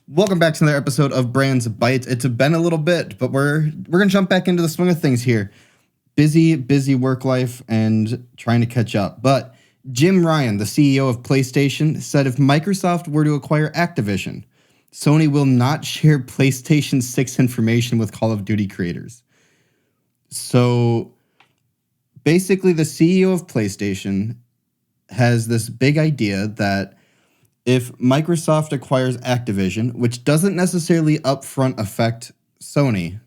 Welcome back to another episode of Brands Bites. It's been a little bit, but we're gonna jump back into the swing of things here. Busy work life and trying to catch up. But Jim Ryan, the CEO of PlayStation, said if Microsoft were to acquire Activision, Sony will not share PlayStation 6 information with Call of Duty creators. So basically, the CEO of PlayStation has this big idea that if Microsoft acquires Activision, which doesn't necessarily upfront affect Sony,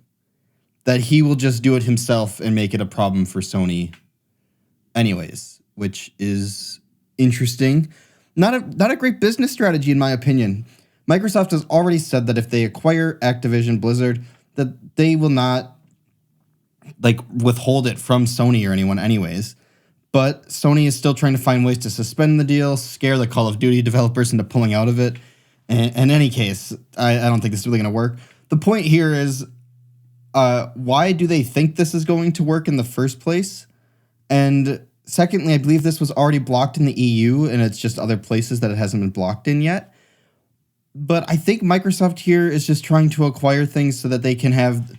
that he will just do it himself and make it a problem for Sony anyways, which is interesting. Not a great business strategy, in my opinion. Microsoft has already said that if they acquire Activision Blizzard, that they will not withhold it from Sony or anyone anyways. But Sony is still trying to find ways to suspend the deal, scare the Call of Duty developers into pulling out of it. And in any case, I don't think this is really going to work. The point here is, why do they think this is going to work in the first place? And secondly, I believe this was already blocked in the EU, and it's just other places that it hasn't been blocked in yet. But I think Microsoft here is just trying to acquire things so that they can have...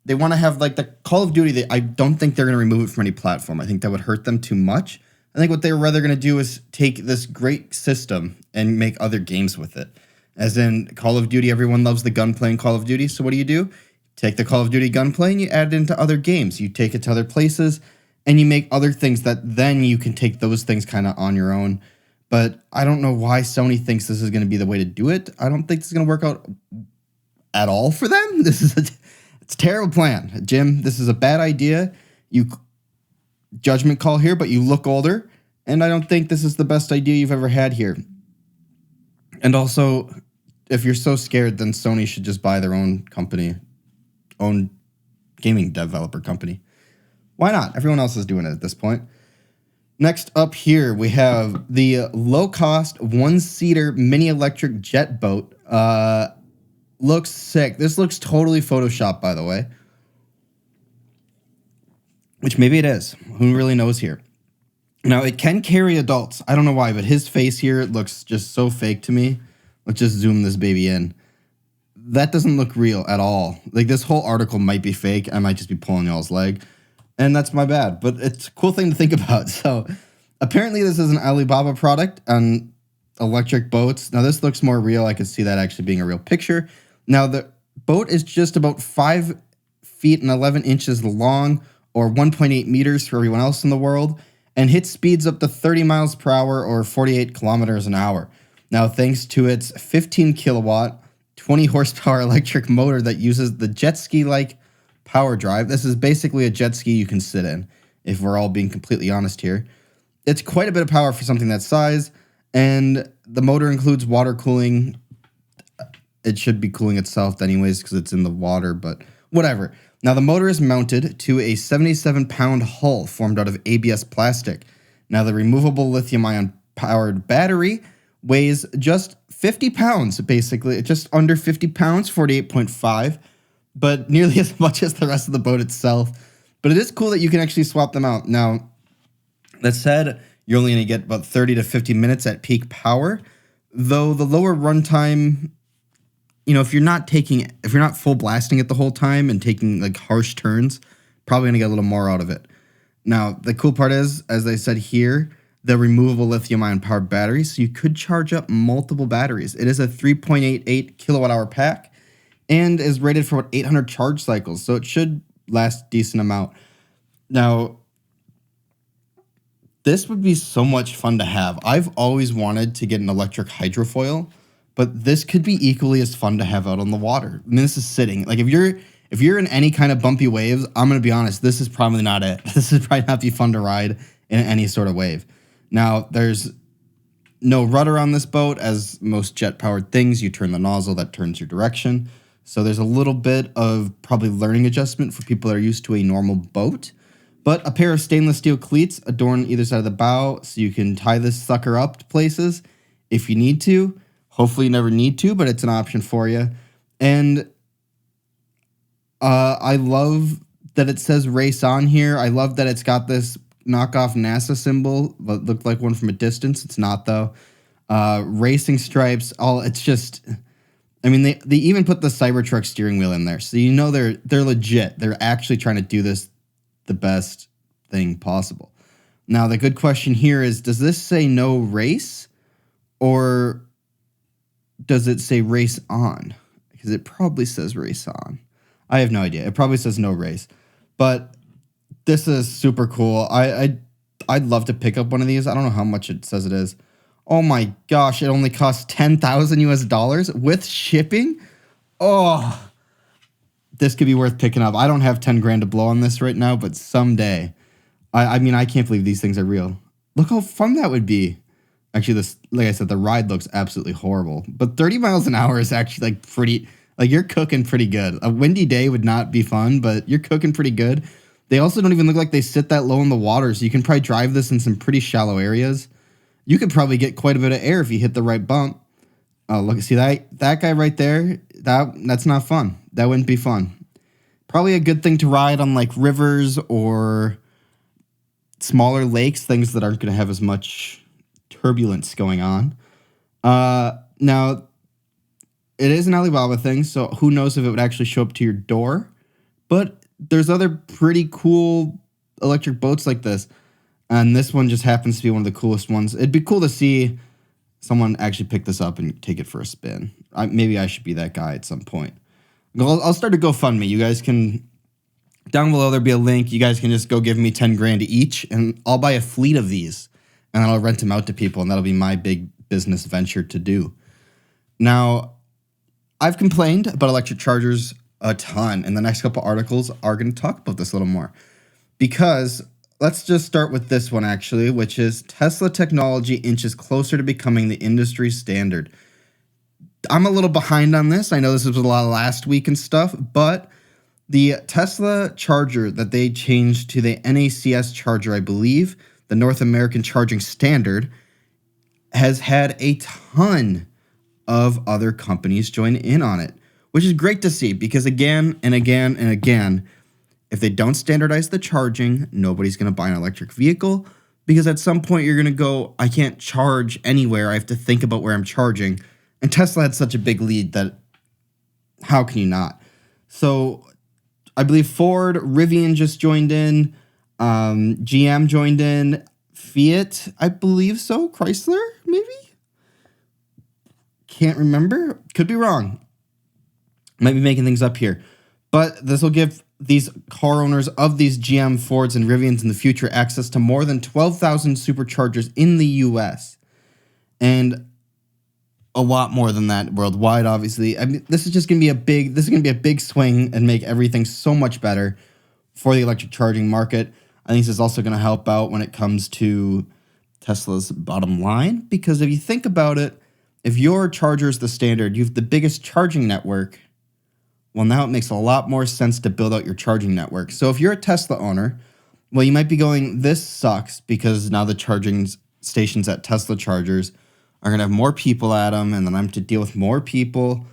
They want to have, like, the Call of Duty. I don't think they're going to remove it from any platform. I think that would hurt them too much. I think what they're rather going to do is take this great system and make other games with it. As in Call of Duty, everyone loves the gunplay in Call of Duty. So what do? Take the Call of Duty gunplay and you add it into other games. You take it to other places and you make other things that then you can take those things kind of on your own. But I don't know why Sony thinks this is going to be the way to do it. I don't think this is going to work out at all for them. It's a terrible plan. Jim, this is a bad idea. You judgment call here, but you look older, and I don't think this is the best idea you've ever had here. And also, if you're so scared, then Sony should just buy their own company, own gaming developer company. Why not? Everyone else is doing it at this point. Next up here, we have the low-cost, one-seater mini electric jet boat. Looks sick. This looks totally Photoshopped, by the way. Which maybe it is. Who really knows here? Now, it can carry adults. I don't know why, but his face here looks just so fake to me. Let's just zoom this baby in. That doesn't look real at all. Like, this whole article might be fake. I might just be pulling y'all's leg. And that's my bad. But it's a cool thing to think about. So, apparently this is an Alibaba product on electric boats. Now, this looks more real. I could see that actually being a real picture. Now, the boat is just about 5 feet and 11 inches long, or 1.8 meters for everyone else in the world, and hits speeds up to 30 miles per hour or 48 kilometers an hour. Now, thanks to its 15 kilowatt, 20 horsepower electric motor that uses the jet ski-like power drive. This is basically a jet ski you can sit in, if we're all being completely honest here. It's quite a bit of power for something that size, and the motor includes water cooling. It should be cooling itself anyways because it's in the water, but whatever. Now, the motor is mounted to a 77-pound hull formed out of ABS plastic. Now, the removable lithium-ion powered battery weighs just 50 pounds, basically. Just under 50 pounds, 48.5, but nearly as much as the rest of the boat itself. But it is cool that you can actually swap them out. Now, that said, you're only going to get about 30 to 50 minutes at peak power, though the lower runtime... if you're not full blasting it the whole time and taking like harsh turns, probably gonna get a little more out of it. Now, the cool part is, as I said here, the removable lithium-ion powered battery, so you could charge up multiple batteries. It is a 3.88 kilowatt hour pack and is rated for about 800 charge cycles, so it should last a decent amount. Now, this would be so much fun to have. I've always wanted to get an electric hydrofoil, but this could be equally as fun to have out on the water. I mean, this is sitting. Like, if you're in any kind of bumpy waves, I'm going to be honest, this is probably not it. This is probably not be fun to ride in any sort of wave. Now, there's no rudder on this boat. As most jet-powered things, you turn the nozzle, that turns your direction. So there's a little bit of probably learning adjustment for people that are used to a normal boat. But a pair of stainless steel cleats adorn either side of the bow, so you can tie this sucker up to places if you need to. Hopefully you never need to, but it's an option for you. And I love that it says race on here. I love that it's got this knockoff NASA symbol, but looked like one from a distance. It's not, though. Racing stripes. It's just I mean, they even put the Cybertruck steering wheel in there, so you know they're legit. They're actually trying to do this the best thing possible. Now, the good question here is, does this say no race, or does it say race on? Because it probably says race on. I have no idea. It probably says no race, but this is super cool. I'd love to pick up one of these. I don't know how much it says it is. Oh my gosh, it only costs $10,000 with shipping. Oh, this could be worth picking up. I don't have 10 grand to blow on this right now, but someday. I mean, I can't believe these things are real. Look how fun that would be. Actually, this, like I said, the ride looks absolutely horrible. But 30 miles an hour is actually like pretty, like you're cooking pretty good. A windy day would not be fun, but you're cooking pretty good. They also don't even look like they sit that low in the water, so you can probably drive this in some pretty shallow areas. You could probably get quite a bit of air if you hit the right bump. Oh, look, see that guy right there? That's not fun. That wouldn't be fun. Probably a good thing to ride on like rivers or smaller lakes, things that aren't going to have as much turbulence going on. Now, it is an Alibaba thing, so who knows if it would actually show up to your door. But there's other pretty cool electric boats like this. And this one just happens to be one of the coolest ones. It'd be cool to see someone actually pick this up and take it for a spin. Maybe I should be that guy at some point. I'll start a GoFundMe. You guys can, down below there'll be a link. You guys can just go give me 10 grand each, and I'll buy a fleet of these, and then I'll rent them out to people, and that'll be my big business venture to do. Now, I've complained about electric chargers a ton, and the next couple articles are going to talk about this a little more. Because let's just start with this one, actually, which is Tesla technology inches closer to becoming the industry standard. I'm a little behind on this. I know this was a lot last week and stuff, but the Tesla charger that they changed to the NACS charger, I believe, the North American Charging Standard, has had a ton of other companies join in on it, which is great to see because again and again and again, if they don't standardize the charging, nobody's going to buy an electric vehicle because at some point you're going to go, I can't charge anywhere. I have to think about where I'm charging. And Tesla had such a big lead that how can you not? So I believe Ford, Rivian just joined in, GM joined in, Fiat, I believe so, Chrysler, maybe? Can't remember. Could be wrong. Might be making things up here. But this will give these car owners of these GM, Fords, and Rivians in the future access to more than 12,000 superchargers in the U.S. And a lot more than that worldwide, obviously. I mean, this is just going to be a big swing and make everything so much better for the electric charging market. I think this is also going to help out when it comes to Tesla's bottom line, because if you think about it, if your charger is the standard, you have the biggest charging network. Well, now it makes a lot more sense to build out your charging network. So if you're a Tesla owner, well, you might be going, this sucks because now the charging stations at Tesla chargers are going to have more people at them, and then I'm to deal with more people.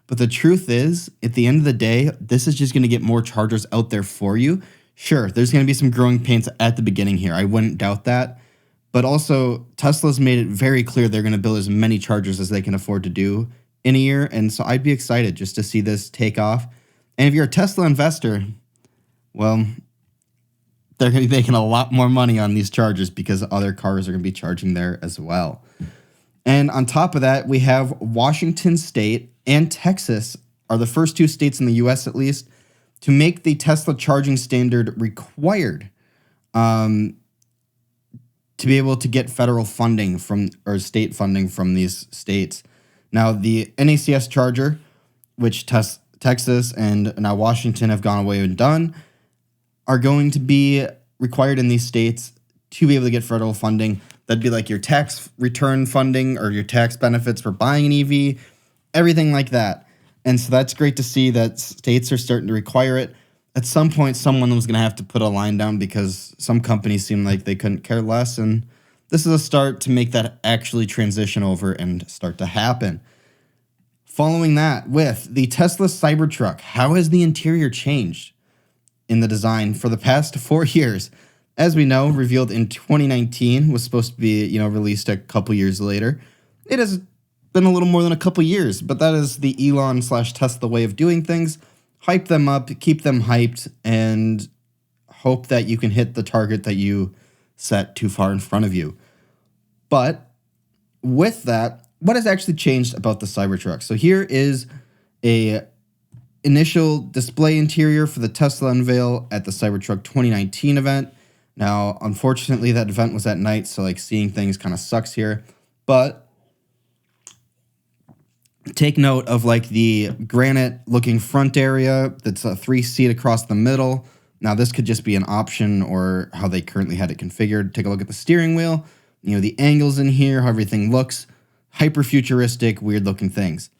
But the truth is, at the end of the day, this is just going to get more chargers out there for you. Sure, there's going to be some growing pains at the beginning here. I wouldn't doubt that. But also, Tesla's made it very clear they're going to build as many chargers as they can afford to do in a year. And so I'd be excited just to see this take off. And if you're a Tesla investor, well, they're going to be making a lot more money on these chargers because other cars are going to be charging there as well. And on top of that, we have Washington State and Texas are the first two states in the U.S. at least to make the Tesla charging standard required to be able to get federal funding or state funding from these states. Now, the NACS charger, which Texas and now Washington have gone away and done, are going to be required in these states to be able to get federal funding. That'd be like your tax return funding or your tax benefits for buying an EV, everything like that. And so that's great to see that states are starting to require it. At some point, someone was going to have to put a line down because some companies seem like they couldn't care less. And this is a start to make that actually transition over and start to happen. Following that, with the Tesla Cybertruck, how has the interior changed in the design for the past 4 years? As we know, revealed in 2019, was supposed to be, released a couple years later. It has been a little more than a couple years, but that is the Elon/Tesla way of doing things. Hype them up, keep them hyped, and hope that you can hit the target that you set too far in front of you. But with that, what has actually changed about the Cybertruck? So here is a initial display interior for the Tesla unveil at the Cybertruck 2019 event. Now, unfortunately, that event was at night, so like seeing things kind of sucks here. But take note of like the granite looking front area that's a 3-seat across the middle. Now, this could just be an option or how they currently had it configured. Take a look at the steering wheel. You know, the angles in here, how everything looks. Hyper futuristic, weird looking things.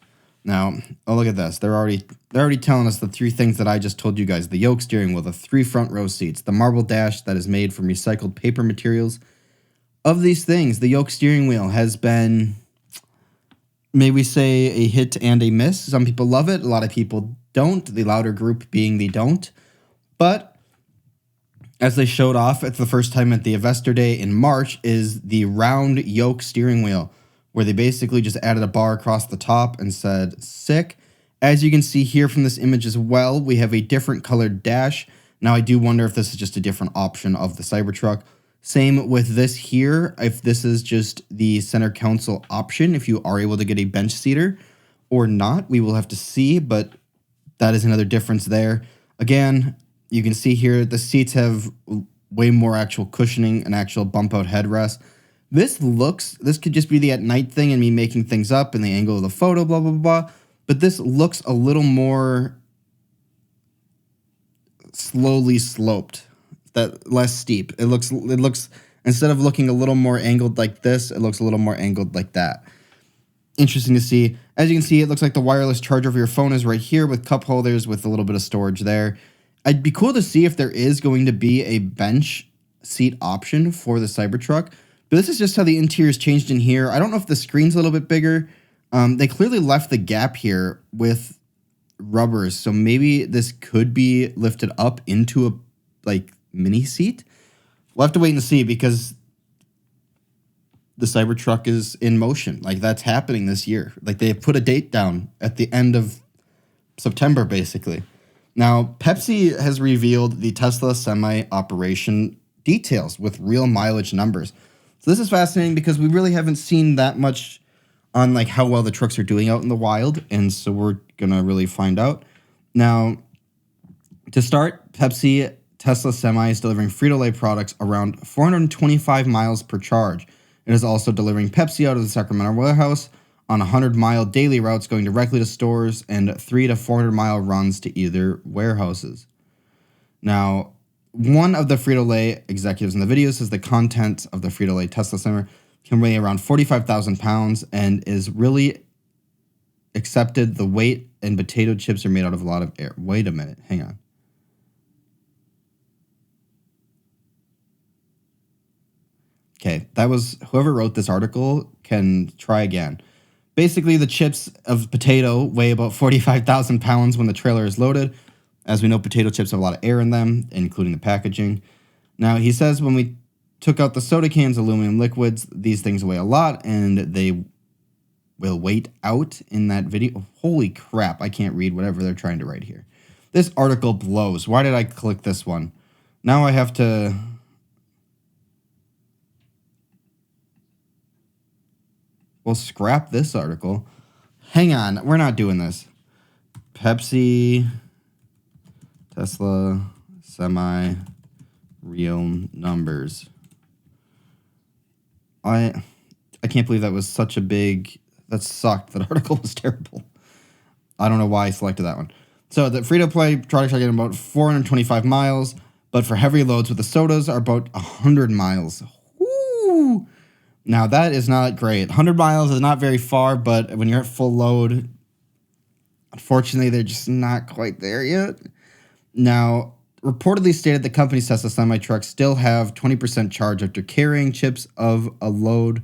Now, oh, look at this. They're already telling us the 3 things that I just told you guys. The yoke steering wheel, the 3 front row seats, the marble dash that is made from recycled paper materials. Of these things, the yoke steering wheel has been, may we say, a hit and a miss. Some people love it. A lot of people don't. The louder group being the don't. But as they showed off at the first time at the Investor Day in March is the round yoke steering wheel, where they basically just added a bar across the top and said, sick. As you can see here from this image as well, we have a different colored dash. Now, I do wonder if this is just a different option of the Cybertruck. Same with this here, if this is just the center console option, if you are able to get a bench seater or not, we will have to see, but that is another difference there. Again, you can see here the seats have way more actual cushioning and actual bump out headrest. This could just be the at night thing and me making things up and the angle of the photo, blah, blah, blah. But this looks a little more slowly sloped, that less steep. It looks, instead of looking a little more angled like this, it looks a little more angled like that. Interesting to see. As you can see, it looks like the wireless charger for your phone is right here with cup holders with a little bit of storage there. It'd be cool to see if there is going to be a bench seat option for the Cybertruck. But this is just how the interior's changed in here. I don't know if the screen's a little bit bigger. They clearly left the gap here with rubbers. So maybe this could be lifted up into a like mini seat. We'll have to wait and see because the Cybertruck is in motion. Like that's happening this year. Like they put a date down at the end of September, basically. Now, Pepsi has revealed the Tesla Semi operation details with real mileage numbers. So this is fascinating because we really haven't seen that much on like how well the trucks are doing out in the wild, and so we're gonna really find out. Now, to start, Pepsi Tesla Semi is delivering Frito-Lay products around 425 miles per charge. It is also delivering Pepsi out of the Sacramento warehouse on 100-mile daily routes going directly to stores and 300 to 400-mile runs to either warehouses. Now, one of the Frito-Lay executives in the video says the content of the Frito-Lay Tesla Semi can weigh around 45,000 pounds and is really accepted. The weight and potato chips are made out of a lot of air. Wait a minute. Hang on. Okay, that was whoever wrote this article can try again. Basically, the chips of potato weigh about 45,000 pounds when the trailer is loaded. As we know, potato chips have a lot of air in them, including the packaging. Now, he says when we took out the soda cans, aluminum liquids, these things weigh a lot, and they will wait out in that video. Holy crap, I can't read whatever they're trying to write here. This article blows. Why did I click this one? Now I have to... Well, scrap this article. Hang on, we're not doing this. Pepsi, Tesla, Semi, real numbers. I can't believe that was such a big... That sucked. That article was terrible. I don't know why I selected that one. So the Frito-Play products are getting about 425 miles, but for heavy loads with the sodas are about 100 miles. Woo! Now, that is not great. 100 miles is not very far, but when you're at full load, unfortunately, they're just not quite there yet. Now, reportedly stated the company's Tesla semi-trucks still have 20% charge after carrying chips of a load.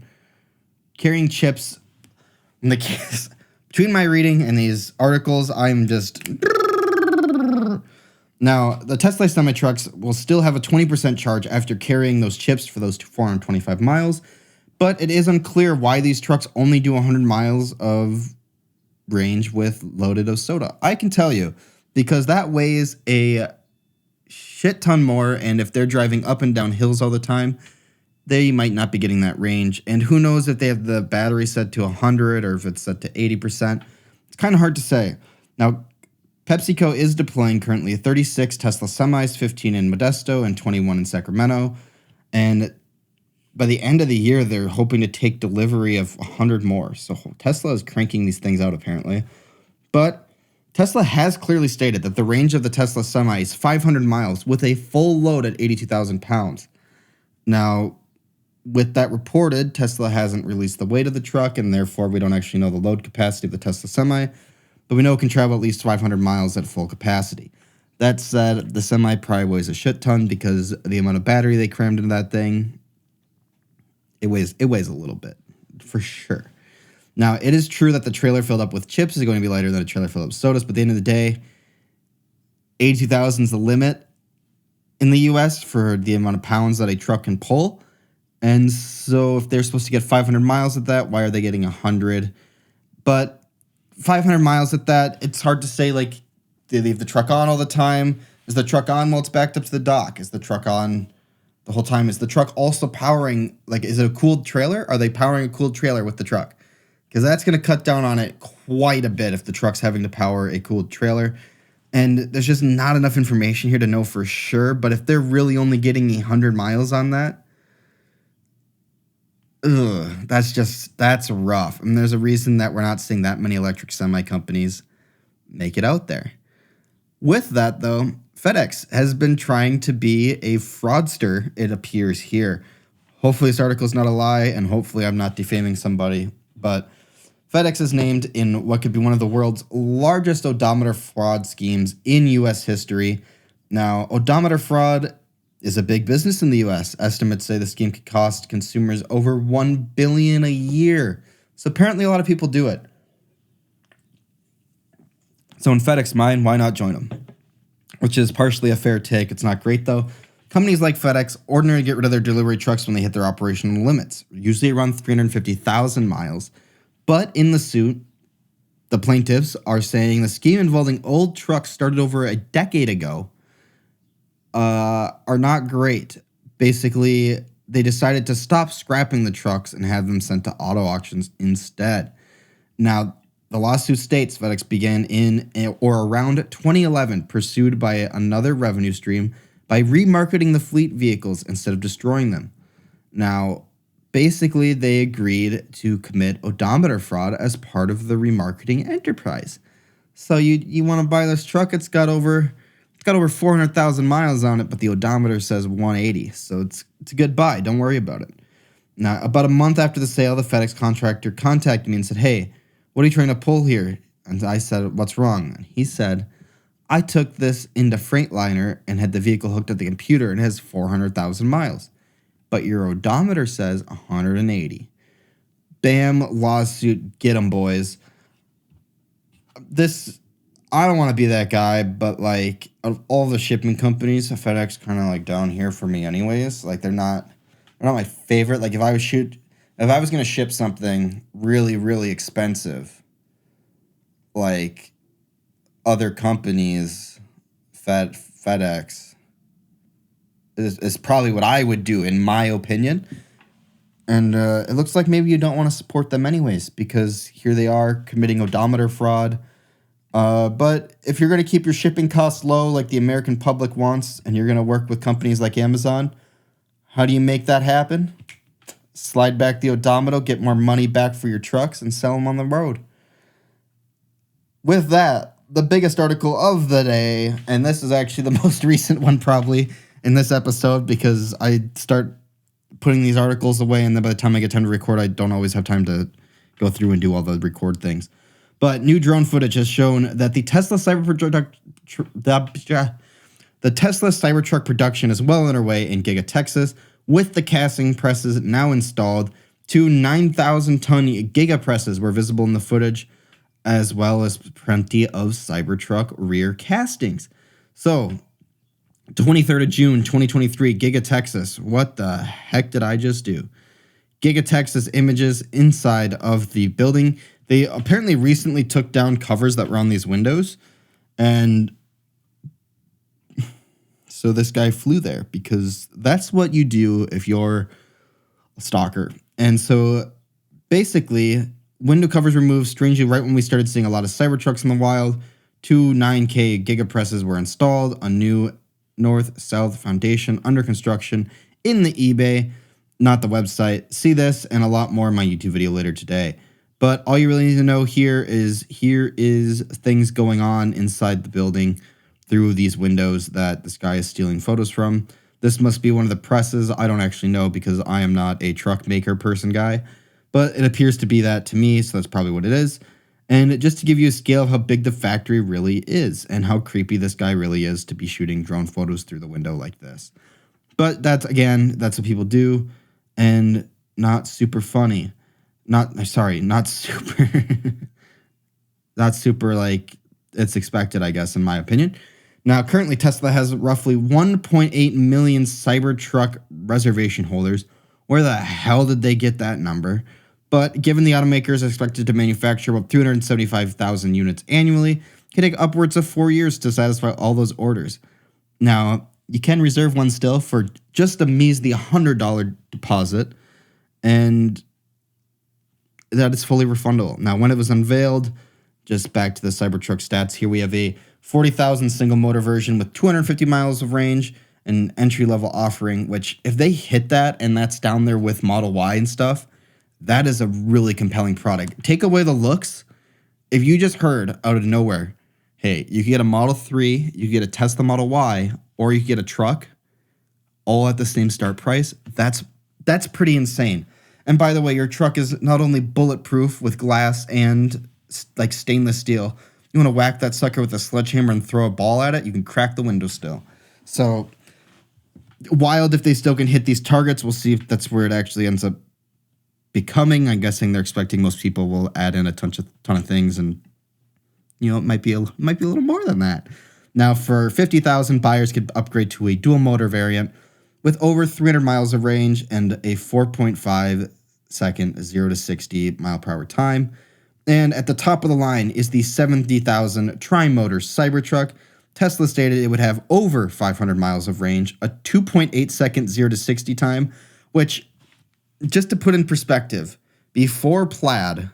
Carrying chips in the case. Between my reading and these articles, I'm just... Now, the Tesla semi-trucks will still have a 20% charge after carrying those chips for those 425 miles. But it is unclear why these trucks only do 100 miles of range with loaded of soda. I can tell you, because that weighs a shit ton more, and if they're driving up and down hills all the time, they might not be getting that range. And who knows if they have the battery set to 100 or if it's set to 80%. It's kind of hard to say. Now, PepsiCo is deploying currently 36 Tesla semis, 15 in Modesto and 21 in Sacramento. And by the end of the year, they're hoping to take delivery of 100 more. So Tesla is cranking these things out, apparently. But Tesla has clearly stated that the range of the Tesla Semi is 500 miles with a full load at 82,000 pounds. Now, with that reported, Tesla hasn't released the weight of the truck, and therefore we don't actually know the load capacity of the Tesla Semi, but we know it can travel at least 500 miles at full capacity. That said, the Semi probably weighs a shit ton because of the amount of battery they crammed into that thing. It weighs a little bit, for sure. Now, it is true that the trailer filled up with chips is going to be lighter than a trailer filled up with sodas, but at the end of the day, 82,000 is the limit in the US for the amount of pounds that a truck can pull. And so if they're supposed to get 500 miles at that, why are they getting 100? But 500 miles at that, it's hard to say, like, they leave the truck on all the time. Is the truck on while it's backed up to the dock? Is the truck on the whole time? Is the truck also powering, like, is it a cooled trailer? Are they powering a cooled trailer with the truck? Because that's going to cut down on it quite a bit if the truck's having to power a cooled trailer. And there's just not enough information here to know for sure. But if they're really only getting 100 miles on that, that's rough. And there's a reason that we're not seeing that many electric semi companies make it out there. With that, though, FedEx has been trying to be a fraudster, it appears here. Hopefully this article is not a lie, and hopefully I'm not defaming somebody. But FedEx is named in what could be one of the world's largest odometer fraud schemes in U.S. history. Now, odometer fraud is a big business in the U.S. Estimates say the scheme could cost consumers over $1 billion a year. So apparently a lot of people do it. So in FedEx mind, why not join them? Which is partially a fair take. It's not great, though. Companies like FedEx ordinarily get rid of their delivery trucks when they hit their operational limits, usually around 350,000 miles. But in the suit, the plaintiffs are saying the scheme involving old trucks started over a decade ago are not great. Basically, they decided to stop scrapping the trucks and have them sent to auto auctions instead. Now, the lawsuit states FedEx began in or around 2011, pursued by another revenue stream by remarketing the fleet vehicles instead of destroying them. Now, basically, they agreed to commit odometer fraud as part of the remarketing enterprise. So you want to buy this truck? It's got over 400,000 miles on it, but the odometer says 180. So it's a good buy. Don't worry about it. Now, about a month after the sale, the FedEx contractor contacted me and said, "Hey, what are you trying to pull here?" And I said, "What's wrong?" And he said, "I took this into Freightliner and had the vehicle hooked up to the computer and it has 400,000 miles. But your odometer says 180. Bam, lawsuit, get 'em, boys. I don't want to be that guy, but like, of all the shipping companies, FedEx kind of like down here for me anyways. Like, they're not my favorite. Like, if I was going to ship something really, really expensive, like other companies, FedEx is probably what I would do, in my opinion. And it looks like maybe you don't want to support them anyways, because here they are committing odometer fraud. But if you're going to keep your shipping costs low like the American public wants, and you're going to work with companies like Amazon, how do you make that happen? Slide back the odometer, get more money back for your trucks, and sell them on the road. With that, the biggest article of the day, and this is actually the most recent one probably in this episode, because I start putting these articles away, and then by the time I get time to record, I don't always have time to go through and do all the record things. But new drone footage has shown that the Tesla Cybertruck production is well underway in Giga, Texas, with the casting presses now installed. 2 9,000-ton Giga presses were visible in the footage, as well as plenty of Cybertruck rear castings. So, 23rd of June, 2023, Giga, Texas. What the heck did I just do? Gigatex's images inside of the building. They apparently recently took down covers that were on these windows, and so this guy flew there because that's what you do if you're a stalker. And so basically, window covers were removed strangely right when we started seeing a lot of Cybertrucks in the wild. 2 9K gigapresses were installed, a new north-south foundation under construction in the eBay, not the website. See this and a lot more in my YouTube video later today. But all you really need to know here is things going on inside the building through these windows that this guy is stealing photos from. This must be one of the presses. I don't actually know because I am not a truck maker person guy, but it appears to be that to me, so that's probably what it is. And just to give you a scale of how big the factory really is and how creepy this guy really is to be shooting drone photos through the window like this. But that's what people do, and not super funny. Not super, not super like it's expected, I guess, in my opinion. Now, currently, Tesla has roughly 1.8 million Cybertruck reservation holders. Where the hell did they get that number? But given the automakers are expected to manufacture about 375,000 units annually, it can take upwards of 4 years to satisfy all those orders. Now, you can reserve one still for just a measly $100 deposit, and that is fully refundable. Now, when it was unveiled, just back to the Cybertruck stats, here we have a 40,000 single motor version with 250 miles of range, an entry-level offering, which if they hit that and that's down there with Model Y and stuff, that is a really compelling product. Take away the looks. If you just heard out of nowhere, hey, you can get a Model 3, you can get a Tesla Model Y, or you can get a truck, all at the same start price, that's pretty insane. And by the way, your truck is not only bulletproof with glass and like stainless steel. You want to whack that sucker with a sledgehammer and throw a ball at it, you can crack the window still. So wild if they still can hit these targets. We'll see if that's where it actually ends up becoming. I'm guessing they're expecting most people will add in a ton of things, and it might be a little more than that. Now, for 50,000, buyers could upgrade to a dual motor variant with over 300 miles of range and a 4.5 second 0 to 60 mile per hour time. And at the top of the line is the 70,000 tri-motor Cybertruck. Tesla stated it would have over 500 miles of range, a 2.8 second 0 to 60 time, which, just to put in perspective, before Plaid,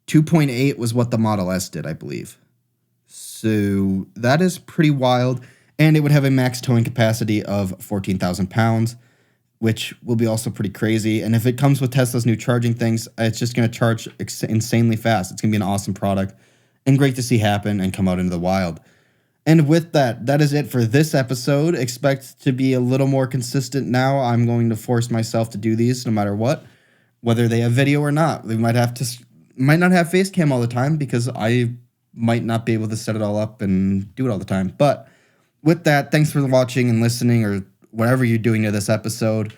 2.8 was what the Model S did, I believe. So that is pretty wild. And it would have a max towing capacity of 14,000 pounds, which will be also pretty crazy. And if it comes with Tesla's new charging things, it's just going to charge insanely fast. It's going to be an awesome product and great to see happen and come out into the wild. And with that, that is it for this episode. Expect to be a little more consistent now. I'm going to force myself to do these no matter what, whether they have video or not. They might not have face cam all the time because I might not be able to set it all up and do it all the time. But with that, thanks for watching and listening, or whatever you're doing to this episode,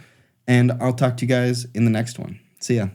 and I'll talk to you guys in the next one. See ya.